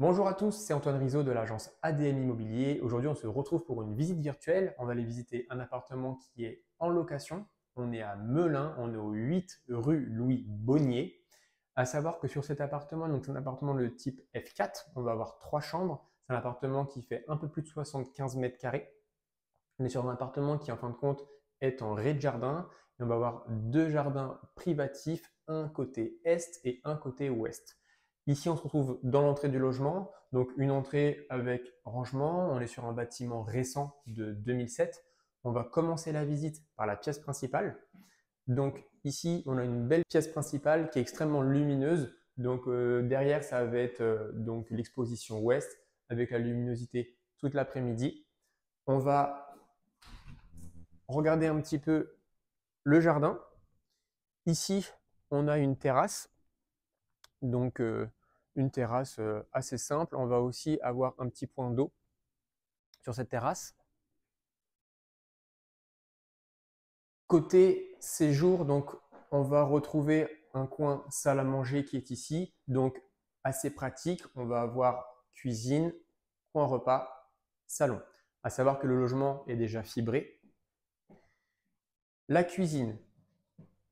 Bonjour à tous, c'est Antoine Rizzo de l'agence ADM Immobilier. Aujourd'hui, on se retrouve pour une visite virtuelle. On va aller visiter un appartement qui est en location. On est à Melun, on est au 8 rue Louis Bonnier. À savoir que sur cet appartement, donc c'est un appartement de type F4, on va avoir 3 chambres. C'est un appartement qui fait un peu plus de 75 mètres carrés. On est sur un appartement qui, en fin de compte, est en rez-de-jardin. Et on va avoir 2 jardins privatifs, un côté est et un côté ouest. Ici, on se retrouve dans l'entrée du logement, donc une entrée avec rangement. On est sur un bâtiment récent de 2007. On va commencer la visite par la pièce principale. Donc ici, on a une belle pièce principale qui est extrêmement lumineuse. Donc derrière, ça va être donc l'exposition ouest avec la luminosité toute l'après-midi. On va regarder un petit peu le jardin. Ici, on a une terrasse, donc une terrasse assez simple. On va aussi avoir un petit point d'eau sur cette terrasse. Côté séjour, donc on va retrouver un coin salle à manger qui est ici, donc assez pratique. On va avoir cuisine, coin repas, salon. À savoir que le logement est déjà fibré. La cuisine,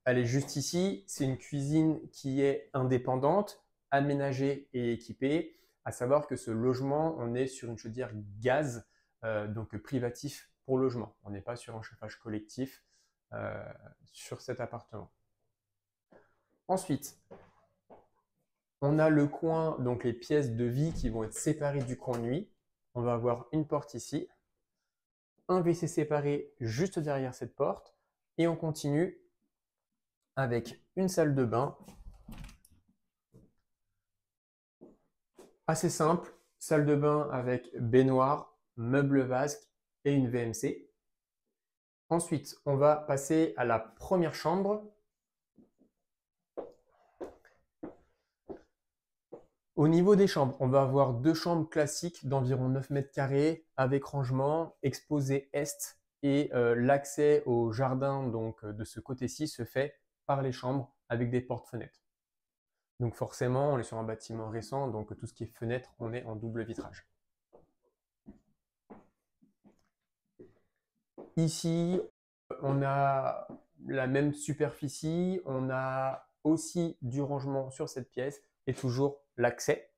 elle est juste ici. C'est une cuisine qui est indépendante, aménagée et équipée. À savoir que ce logement, on est sur une chaudière gaz, donc privatif pour logement. On n'est pas sur un chauffage collectif euh, sur cet appartement. Ensuite, on a le coin, donc les pièces de vie qui vont être séparées du coin nuit. On va avoir une porte ici, un WC séparé juste derrière cette porte, et on continue avec une salle de bain assez simple, salle de bain avec baignoire, meuble vasque et une VMC. Ensuite, on va passer à la première chambre. Au niveau des chambres, on va avoir 2 chambres classiques d'environ 9 mètres carrés avec rangement, exposé est et l'accès au jardin donc, de ce côté-ci se fait par les chambres avec des portes-fenêtres. Donc forcément, on est sur un bâtiment récent, donc tout ce qui est fenêtre, on est en double vitrage. Ici, on a la même superficie, on a aussi du rangement sur cette pièce et toujours l'accès.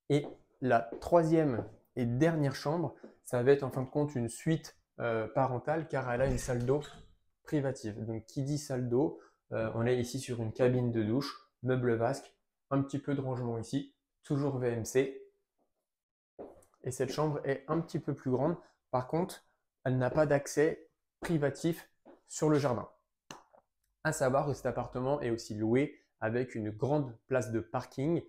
Et la troisième et dernière chambre, ça va être en fin de compte une suite parentale car elle a une salle d'eau privative. Donc qui dit salle d'eau, on est ici sur une cabine de douche, meuble vasque, un petit peu de rangement ici, toujours VMC. Et cette chambre est un petit peu plus grande. Par contre, elle n'a pas d'accès privatif sur le jardin. À savoir que cet appartement est aussi loué avec une grande place de parking.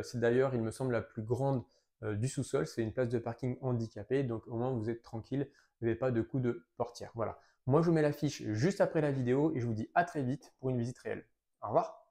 C'est d'ailleurs, il me semble, la plus grande du sous-sol. C'est une place de parking handicapée. Donc, au moins, vous êtes tranquille. Vous n'avez pas de coup de portière. Voilà. Moi, je vous mets la fiche juste après la vidéo et je vous dis à très vite pour une visite réelle. Au revoir.